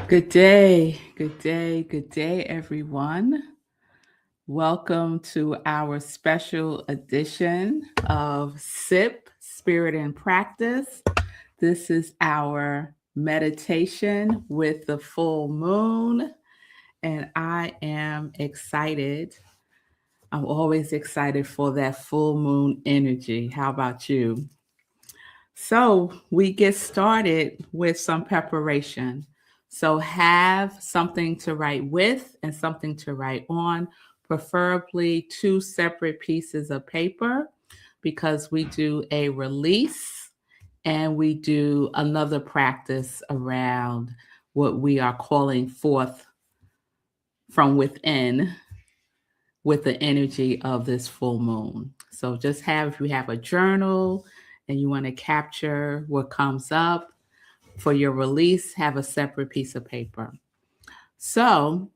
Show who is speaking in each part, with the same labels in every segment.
Speaker 1: Good day, everyone. Welcome to our special edition of SIP, Spirit and Practice. This is our meditation with the full moon, and I am excited. I'm always excited for that full moon energy. How about you? So we get started with some preparation. So have something to write with and something to write on, preferably two separate pieces of paper, because we do a release and we do another practice around what we are calling forth from within with the energy of this full moon. So just have, if you have a journal and you want to capture what comes up for your release, have a separate piece of paper. So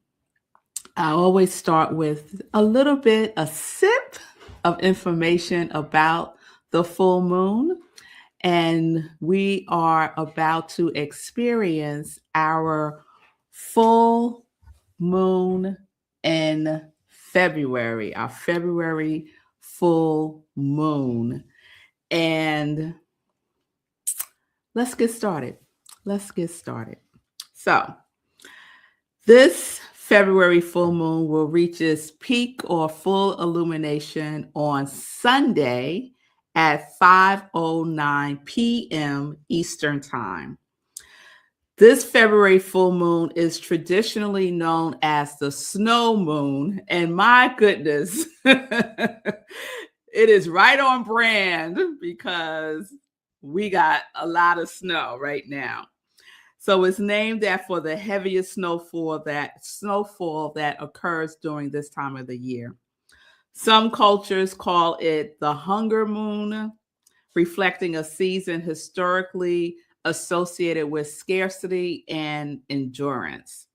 Speaker 1: I always start with a sip of information about the full moon. And we are about to experience our full moon in February, our February full moon. And let's get started. So, this February full moon will reach its peak or full illumination on Sunday at 5:09 p.m. Eastern Time. This February full moon is traditionally known as the snow moon, and my goodness, it is right on brand because we got a lot of snow right now. So it's named that for the heaviest snowfall that occurs during this time of the year. Some cultures call it the hunger moon, reflecting a season historically associated with scarcity and endurance.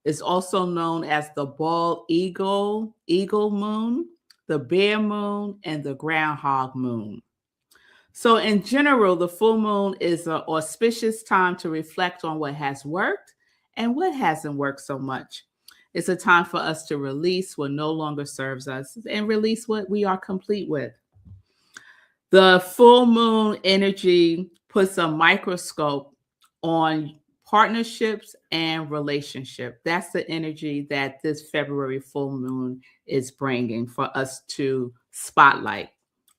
Speaker 1: It's also known as the bald eagle moon, the bear moon, and the groundhog moon. So, in general, the full moon is an auspicious time to reflect on what has worked and what hasn't worked so much. It's a time for us to release what no longer serves us and release what we are complete with. The full moon energy puts a microscope on partnerships and relationship. That's the energy that this February full moon is bringing for us to spotlight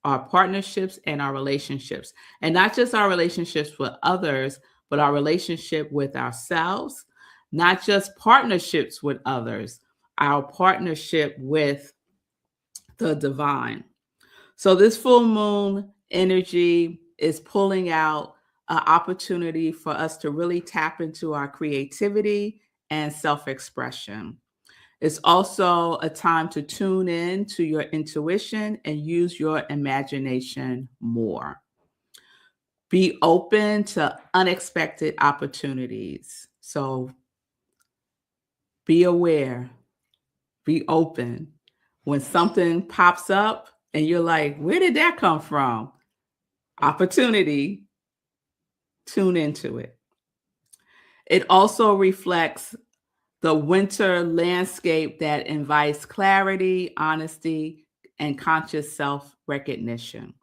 Speaker 1: our partnerships and our relationships. And not just our relationships with others, but our relationship with ourselves, not just partnerships with others, our partnership with the divine. So this full moon energy is pulling out an opportunity for us to really tap into our creativity and self-expression. It's also a time to tune in to your intuition and use your imagination more. Be open to unexpected opportunities. So be aware, be open. When something pops up and you're like, where did that come from? Opportunity, tune into it. It also reflects the winter landscape that invites clarity, honesty, and conscious self recognition.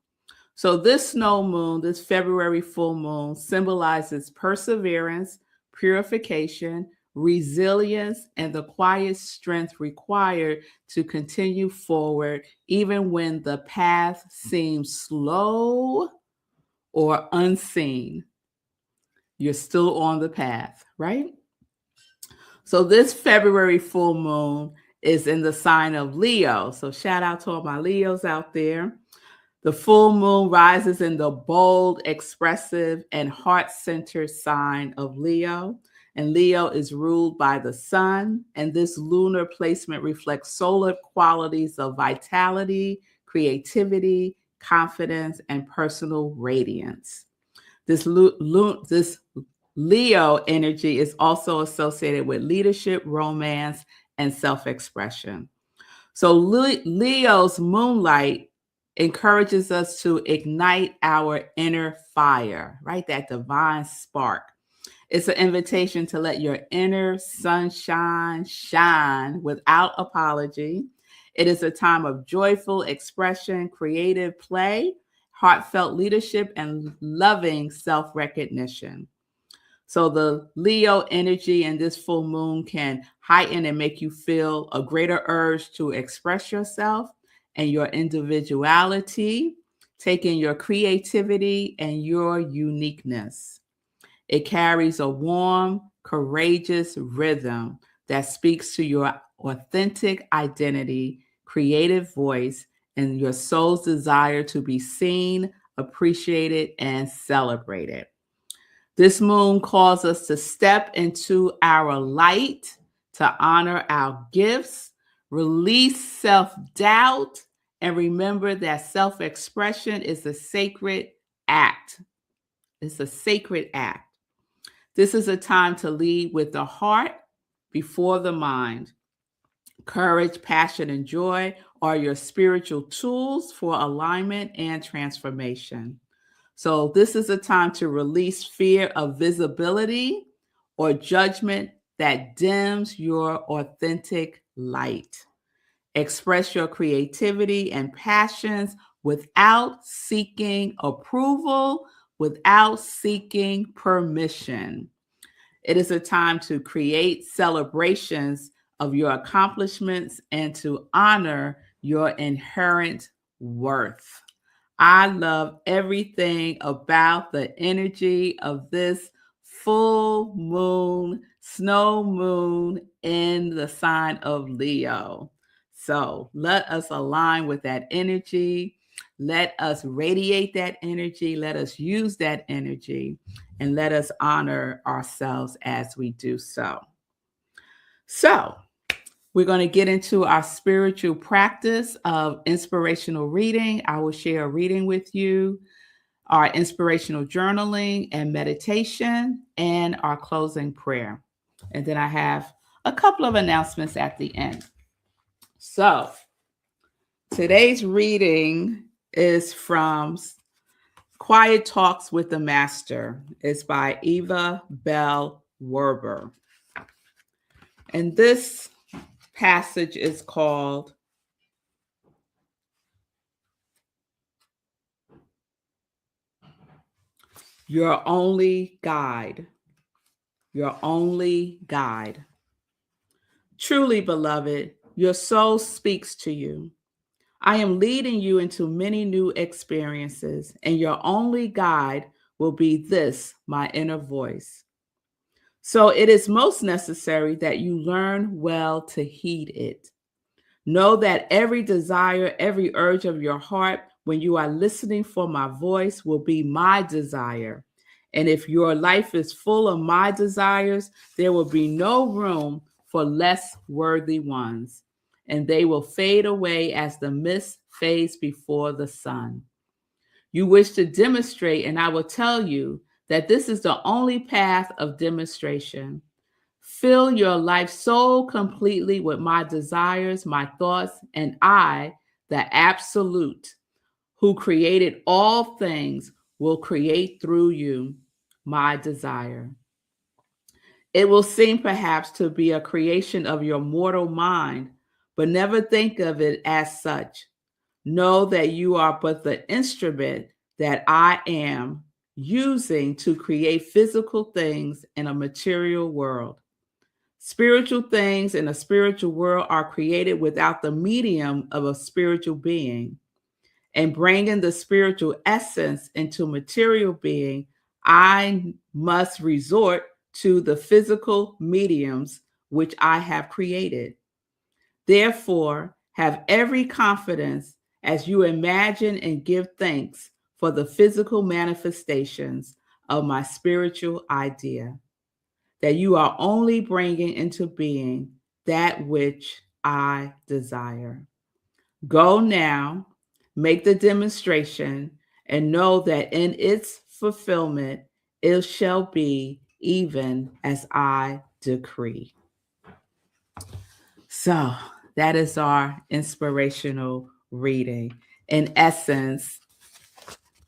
Speaker 1: So, this snow moon, this February full moon, symbolizes perseverance, purification, resilience, and the quiet strength required to continue forward, even when the path seems slow or unseen. You're still on the path, right? So this February full moon is in the sign of Leo. So shout out to all my Leos out there. The full moon rises in the bold, expressive, and heart-centered sign of Leo. And Leo is ruled by the sun. And this lunar placement reflects solar qualities of vitality, creativity, confidence, and personal radiance. This Leo energy is also associated with leadership, romance, and self-expression. So Leo's moonlight encourages us to ignite our inner fire, right? That divine spark. It's an invitation to let your inner sunshine shine without apology. It is a time of joyful expression, creative play, heartfelt leadership, and loving self-recognition. So the Leo energy in this full moon can heighten and make you feel a greater urge to express yourself and your individuality, taking your creativity and your uniqueness. It carries a warm, courageous rhythm that speaks to your authentic identity, creative voice, and your soul's desire to be seen, appreciated, and celebrated. This moon calls us to step into our light, to honor our gifts, release self-doubt, and remember that self-expression is a sacred act. It's a sacred act. This is a time to lead with the heart before the mind. Courage, passion, and joy are your spiritual tools for alignment and transformation. So this is a time to release fear of visibility or judgment that dims your authentic light. Express your creativity and passions without seeking approval, without seeking permission. It is a time to create celebrations of your accomplishments and to honor your inherent worth. I love everything about the energy of this full moon, snow moon in the sign of Leo. So let us align with that energy. Let us radiate that energy. Let us use that energy and let us honor ourselves as we do so. So, we're going to get into our spiritual practice of inspirational reading. I will share a reading with you, our inspirational journaling and meditation, and our closing prayer. And then I have a couple of announcements at the end. So, today's reading is from Quiet Talks with the Master. It's by Eva Bell Werber. And this passage is called Your Only Guide. Your only guide. Truly, beloved, your soul speaks to you. I am leading you into many new experiences, and your only guide will be this, my inner voice. So it is most necessary that you learn well to heed it. Know that every desire, every urge of your heart, when you are listening for my voice, will be my desire. And if your life is full of my desires, there will be no room for less worthy ones, and they will fade away as the mist fades before the sun. You wish to demonstrate, and I will tell you that this is the only path of demonstration. Fill your life so completely with my desires, my thoughts, and I, the Absolute, who created all things, will create through you my desire. It will seem perhaps to be a creation of your mortal mind, but never think of it as such. Know that you are but the instrument that I am using to create physical things in a material world. Spiritual things in a spiritual world are created without the medium of a spiritual being. And bringing the spiritual essence into material being, I must resort to the physical mediums which I have created. Therefore, have every confidence as you imagine and give thanks for the physical manifestations of my spiritual idea, that you are only bringing into being that which I desire. Go now, make the demonstration, and know that in its fulfillment it shall be even as I decree. So that is our inspirational reading. In essence,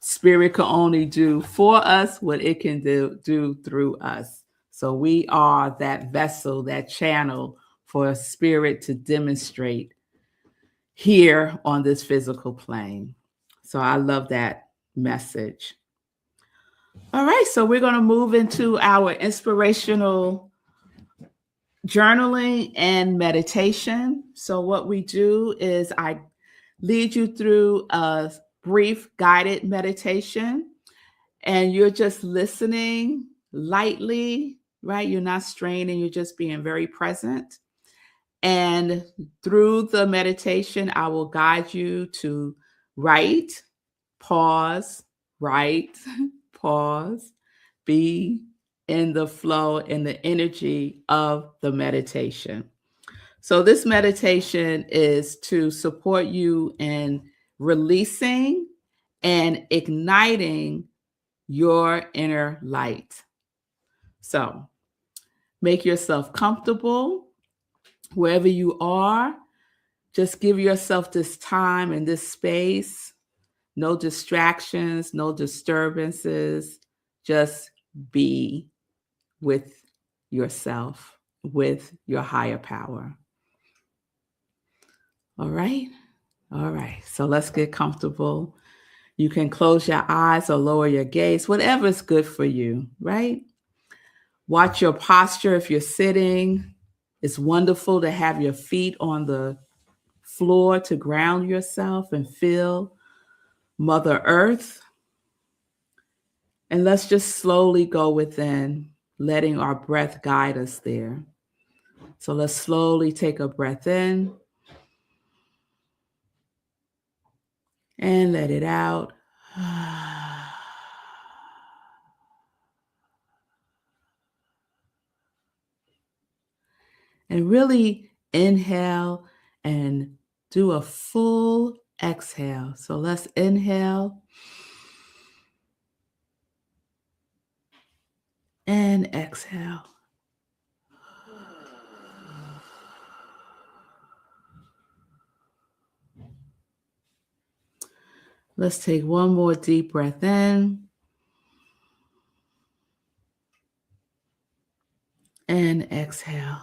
Speaker 1: Spirit can only do for us what it can do through us. So we are that vessel, that channel for spirit to demonstrate here on this physical plane. So I love that message. All right, so we're going to move into our inspirational journaling and meditation. So what we do is I lead you through a brief guided meditation, and you're just listening lightly, right? You're not straining, you're just being very present. And through the meditation, I will guide you to write, pause, write, pause, be in the flow, in the energy of the meditation. So this meditation is to support you in releasing and igniting your inner light. So make yourself comfortable wherever you are. Just give yourself this time and this space. No distractions, no disturbances. Just be with yourself, with your higher power. All right? All right. So let's get comfortable. You can close your eyes or lower your gaze, whatever is good for you, right? Watch your posture if you're sitting. It's wonderful to have your feet on the floor to ground yourself and feel Mother Earth. And let's just slowly go within, letting our breath guide us there. So let's slowly take a breath in and let it out. And really inhale and do a full exhale. So let's inhale and exhale. Let's take one more deep breath in and exhale.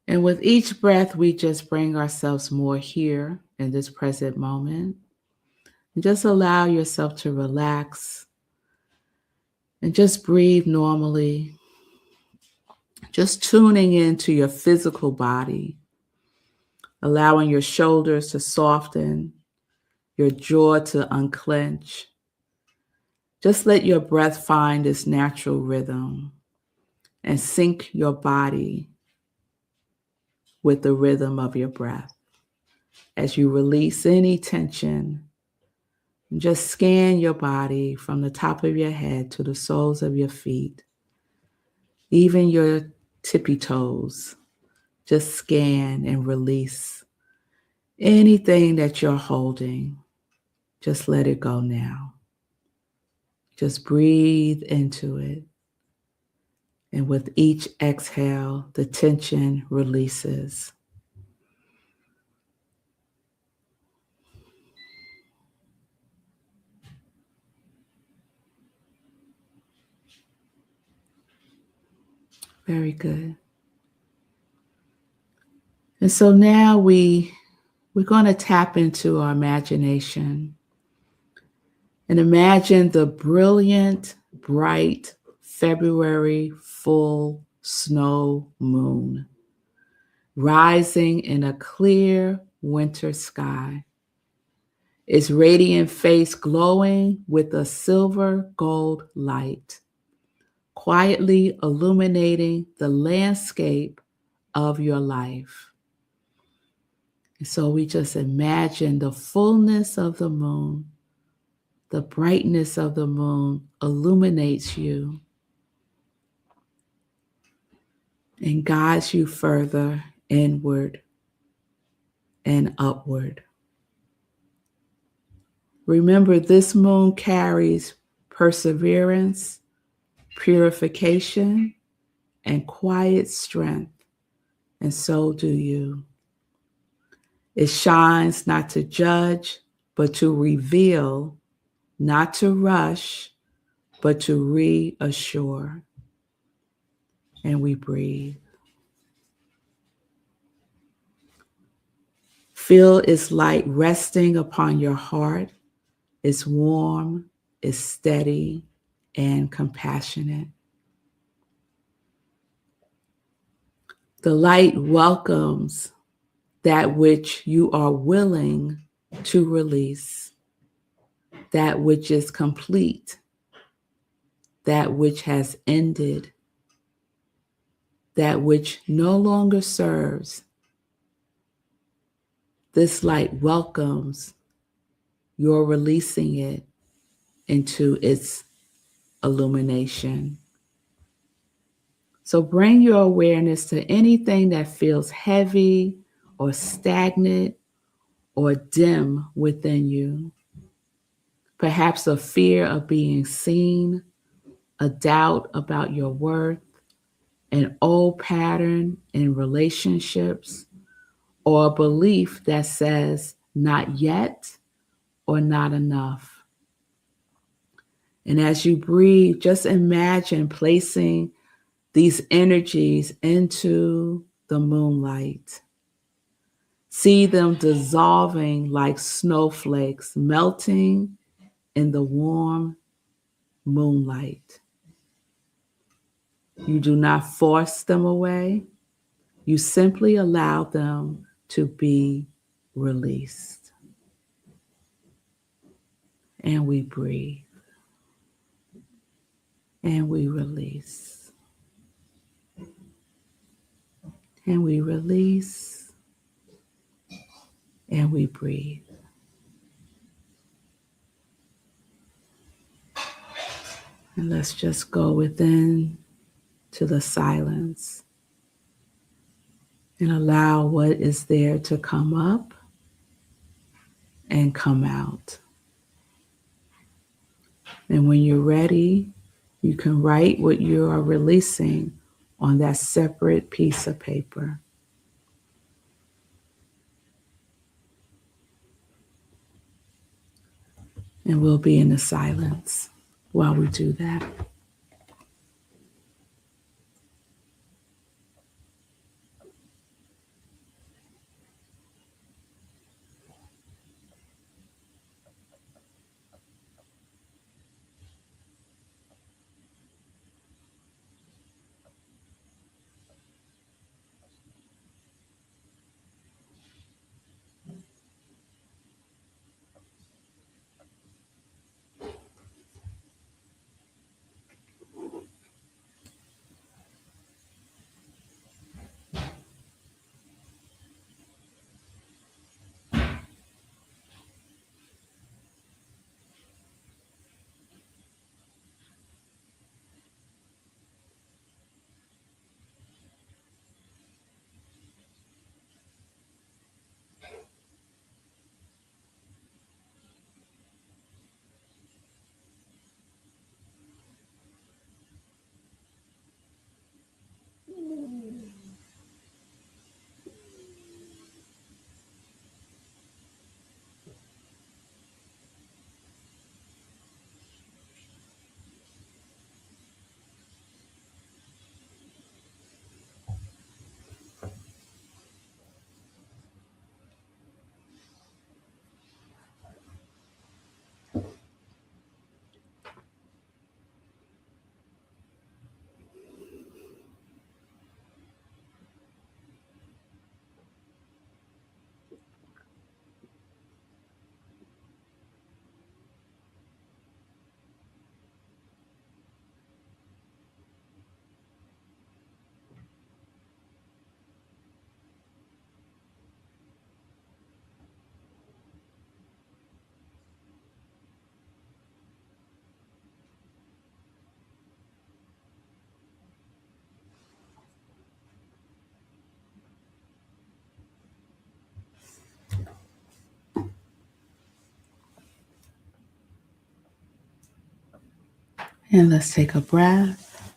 Speaker 1: And with each breath, we just bring ourselves more here in this present moment. And just allow yourself to relax and just breathe normally. Just tuning into your physical body, allowing your shoulders to soften, your jaw to unclench. Just let your breath find its natural rhythm and sync your body with the rhythm of your breath. As you release any tension, just scan your body from the top of your head to the soles of your feet, even your tippy toes. Just scan and release anything that you're holding. Just let it go now. Just breathe into it. And with each exhale, the tension releases. Very good. And so now we're going to tap into our imagination and imagine the brilliant, bright February full snow moon rising in a clear winter sky. Its radiant face glowing with a silver gold light, quietly illuminating the landscape of your life. And so we just imagine the fullness of the moon, the brightness of the moon illuminates you and guides you further inward and upward. Remember, this moon carries perseverance, purification, and quiet strength, and so do you. It shines not to judge, but to reveal not to rush, but to reassure. And we breathe. Feel its light resting upon your heart. It's warm, it's steady, and compassionate. The light welcomes that which you are willing to release, that which is complete, that which has ended, that which no longer serves. This light welcomes your releasing it into its illumination. So bring your awareness to anything that feels heavy or stagnant or dim within you. Perhaps a fear of being seen, a doubt about your worth, an old pattern in relationships, or a belief that says not yet or not enough. And as you breathe, just imagine placing these energies into the moonlight. See them dissolving like snowflakes, melting in the warm moonlight. You do not force them away. You simply allow them to be released. And we breathe. And we release. And we release. And we breathe. And let's just go within to the silence and allow what is there to come up and come out. And when you're ready, you can write what you are releasing on that separate piece of paper. And we'll be in the silence while we do that. And let's take a breath.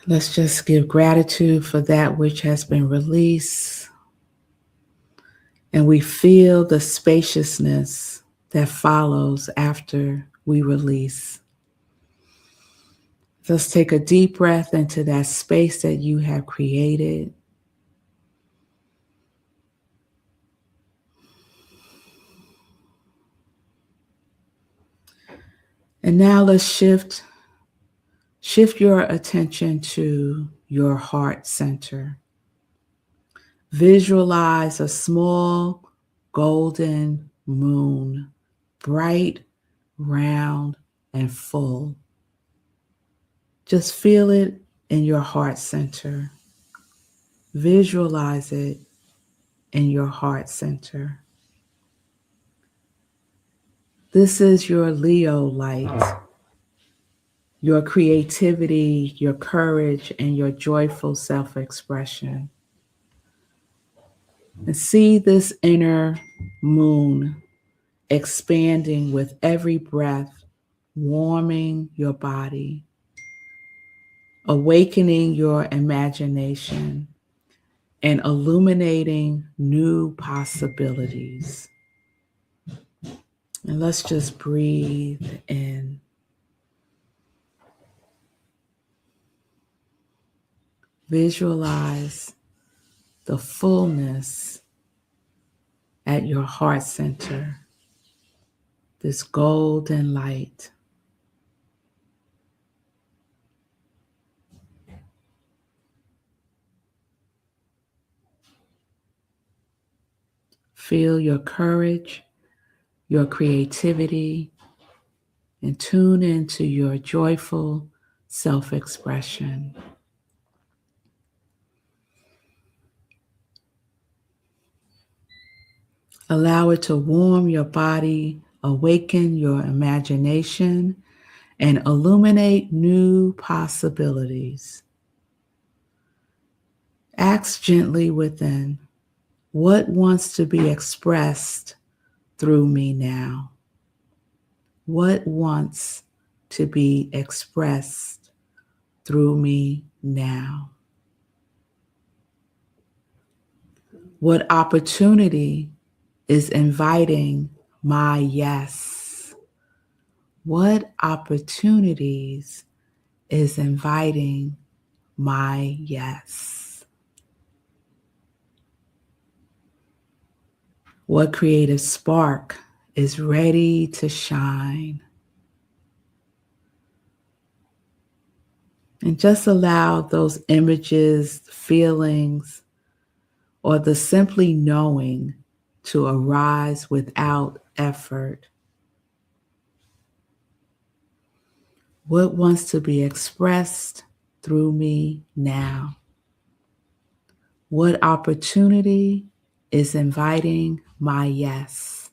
Speaker 1: Let's just give gratitude for that which has been released. And we feel the spaciousness that follows after we release. Let's take a deep breath into that space that you have created. And now let's shift your attention to your heart center. Visualize a small golden moon, bright, round, and full. Just feel it in your heart center. Visualize it in your heart center. This is your Leo light, your creativity, your courage, and your joyful self-expression. And see this inner moon expanding with every breath, warming your body, awakening your imagination, and illuminating new possibilities. And let's just breathe in. Visualize the fullness at your heart center, this golden light. Feel your courage, your creativity, and tune into your joyful self-expression. Allow it to warm your body, awaken your imagination, and illuminate new possibilities. Ask gently within, what wants to be expressed through me now? What wants to be expressed through me now? What opportunity is inviting my yes? What opportunities is inviting my yes? What creative spark is ready to shine? And just allow those images, feelings, or the simply knowing to arise without effort. What wants to be expressed through me now? What opportunity is inviting my yes?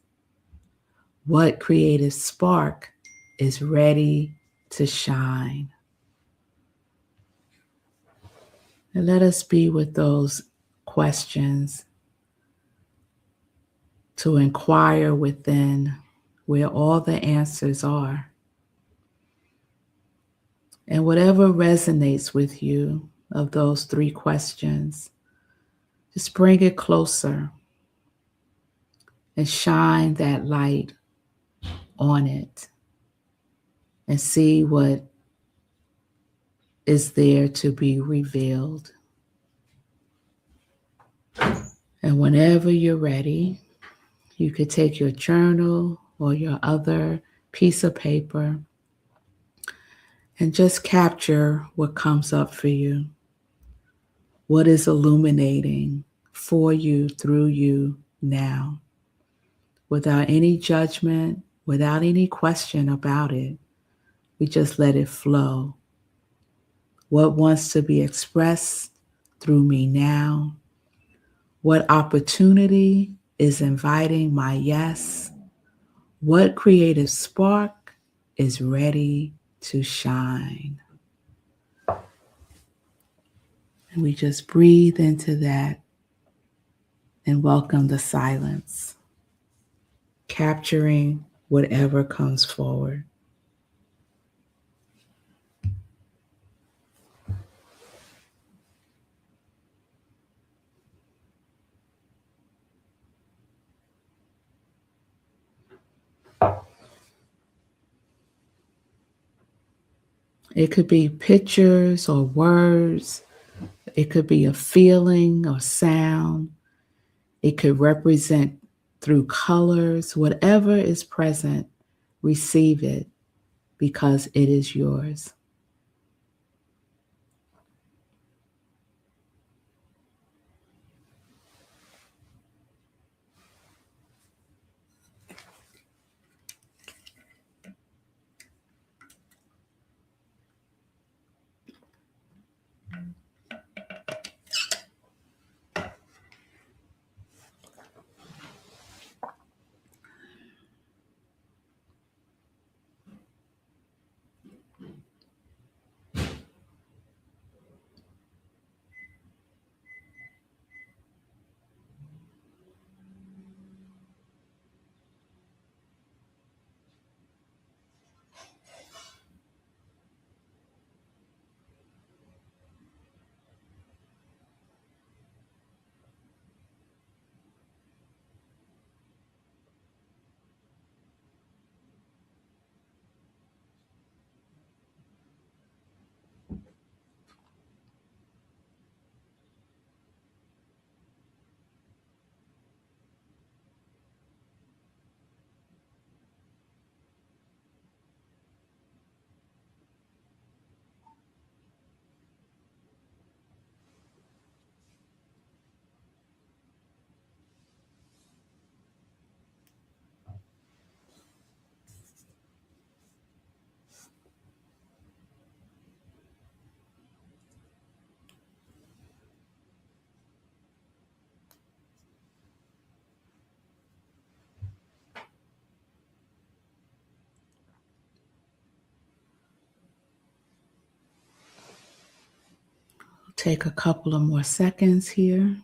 Speaker 1: What creative spark is ready to shine? And let us be with those questions to inquire within where all the answers are. And whatever resonates with you of those three questions, just bring it closer and shine that light on it and see what is there to be revealed. And whenever you're ready, you could take your journal or your other piece of paper and just capture what comes up for you, what is illuminating for you, through you now, without any judgment, without any question about it. We just let it flow. What wants to be expressed through me now? What opportunity is inviting my yes? What creative spark is ready to shine? And we just breathe into that and welcome the silence, capturing whatever comes forward. It could be pictures or words. It could be a feeling or sound. It could represent through colors. Whatever is present, receive it because it is yours. Take a couple of more seconds here.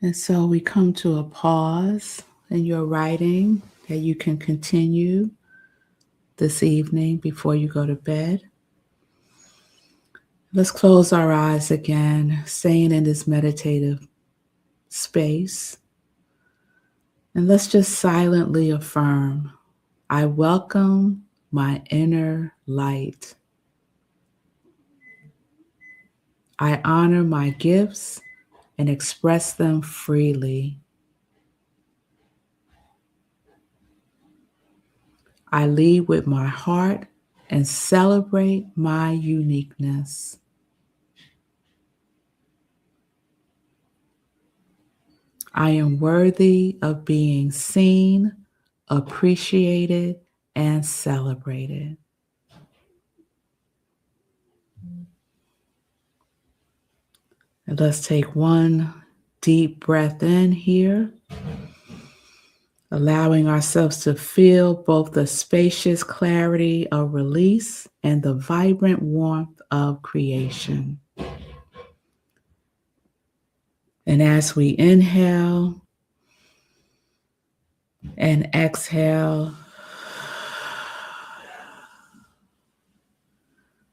Speaker 1: And so we come to a pause in your writing that you can continue this evening before you go to bed. Let's close our eyes again, staying in this meditative space. And let's just silently affirm, I welcome my inner light. I honor my gifts and express them freely. I lead with my heart and celebrate my uniqueness. I am worthy of being seen, appreciated, and celebrated. And let's take one deep breath in here, allowing ourselves to feel both the spacious clarity of release and the vibrant warmth of creation. And as we inhale and exhale,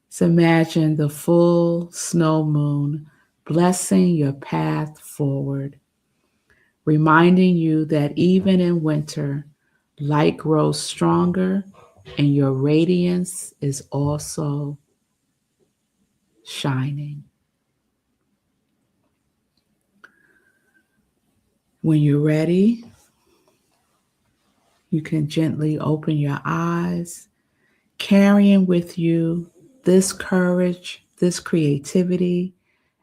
Speaker 1: let's imagine the full snow moon blessing your path forward, reminding you that even in winter, light grows stronger and your radiance is also shining. When you're ready, you can gently open your eyes, carrying with you this courage, this creativity,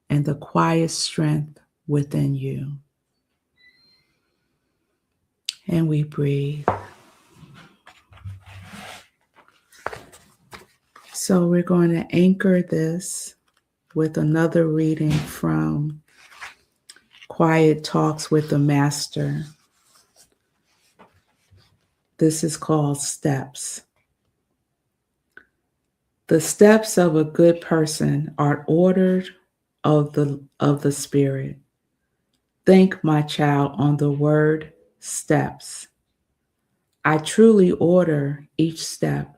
Speaker 1: and the quiet strength within you. And we breathe. So we're going to anchor this with another reading from Quiet Talks with the Master. This is called Steps. The steps of a good person are ordered of the Spirit. Think, my child, on the word steps. I truly order each step.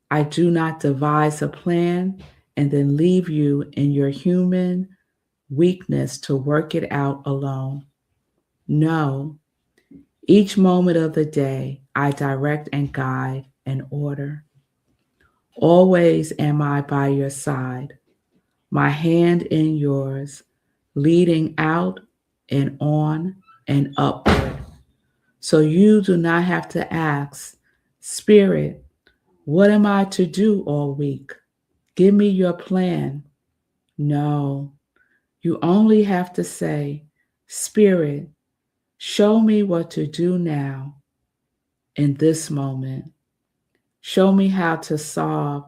Speaker 1: I do not devise a plan and then leave you in your human weakness to work it out alone. No, each moment of the day I direct and guide and order. Always am I by your side, my hand in yours, leading out and on and upward. So you do not have to ask, Spirit, what am I to do all week? Give me your plan. No, you only have to say, Spirit, show me what to do now in this moment. Show me how to solve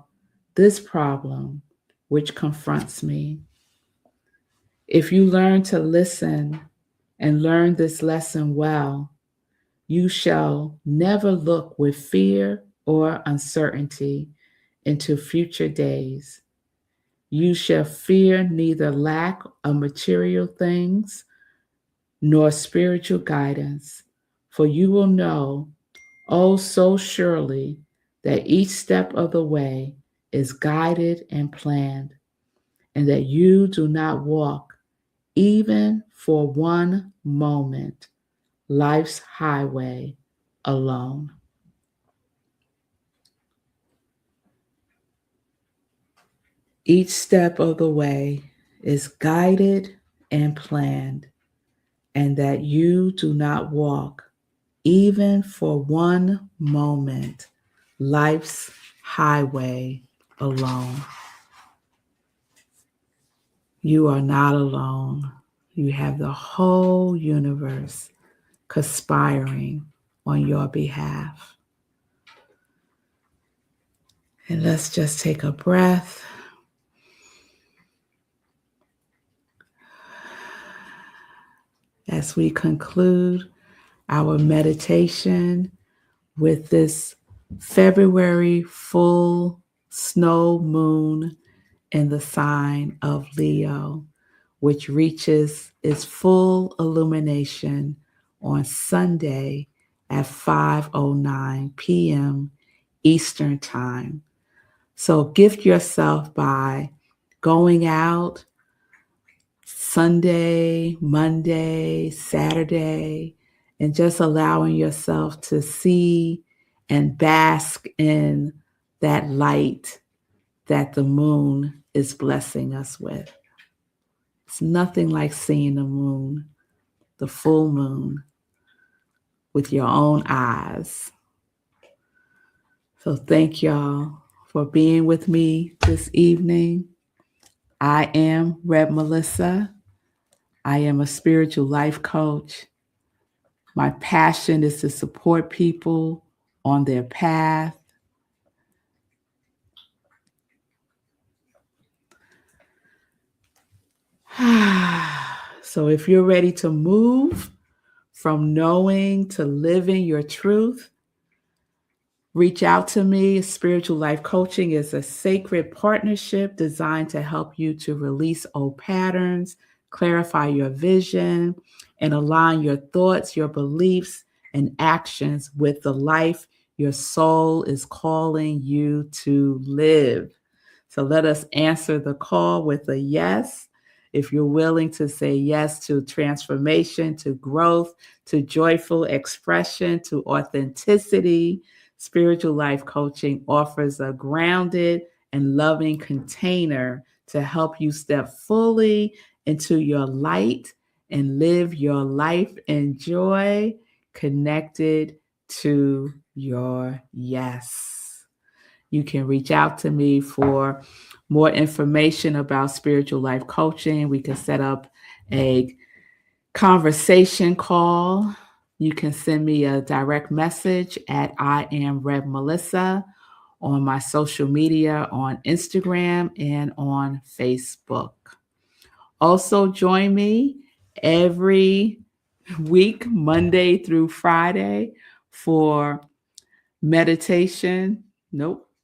Speaker 1: this problem which confronts me. If you learn to listen and learn this lesson well, you shall never look with fear or uncertainty into future days. You shall fear neither lack of material things nor spiritual guidance, for you will know, oh, so surely, that each step of the way is guided and planned, and that you do not walk, even for one moment, life's highway alone. Each step of the way is guided and planned, and that you do not walk, even for one moment, life's highway alone. You are not alone. You have the whole universe conspiring on your behalf. And let's just take a breath. As we conclude our meditation with this February full snow moon in the sign of Leo, which reaches its full illumination on Sunday at 5:09 p.m. Eastern Time. So gift yourself by going out Sunday, Monday, Saturday, and just allowing yourself to see and bask in that light that the moon is blessing us with. It's nothing like seeing the moon, the full moon, with your own eyes. So thank y'all for being with me this evening. I am Rev Melissa. I am a spiritual life coach. My passion is to support people on their path. So if you're ready to move from knowing to living your truth, reach out to me. Spiritual life coaching is a sacred partnership designed to help you to release old patterns, clarify your vision, and align your thoughts, your beliefs, and actions with the life your soul is calling you to live. So let us answer the call with a yes. If you're willing to say yes to transformation, to growth, to joyful expression, to authenticity, spiritual life coaching offers a grounded and loving container to help you step fully into your light and live your life in joy, connected to your yes. You can reach out to me for more information about spiritual life coaching. We can set up a conversation call. You can send me a direct message at iamrevmelissa on my social media on Instagram and on Facebook. Also join me every week, Monday through Friday, for meditation.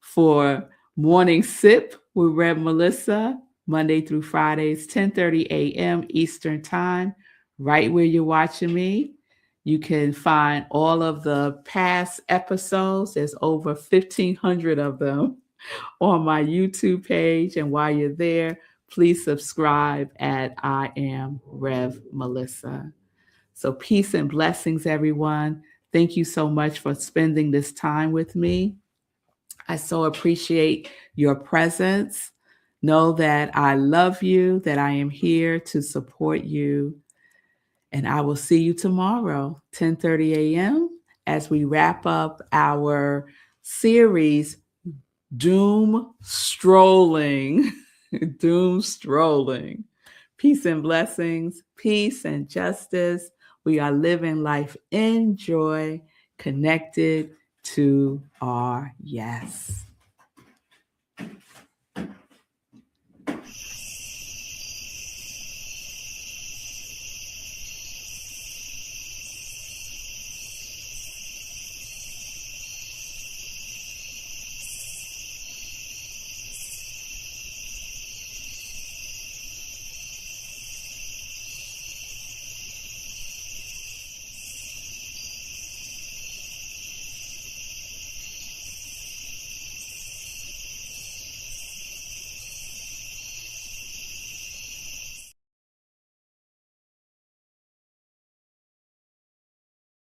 Speaker 1: For morning sip with Rev Melissa, Monday through Fridays, 10:30 a.m. Eastern Time, right where you're watching me. You can find all of the past episodes. There's over 1,500 of them on my YouTube page. And while you're there, please subscribe at I Am Rev Melissa. So peace and blessings, everyone. Thank you so much for spending this time with me. I so appreciate your presence. Know that I love you, that I am here to support you. And I will see you tomorrow, 10:30 a.m., as we wrap up our series, Doom Strolling. Doom Strolling. Peace and blessings, peace and justice. We are living life in joy, connected to our yes.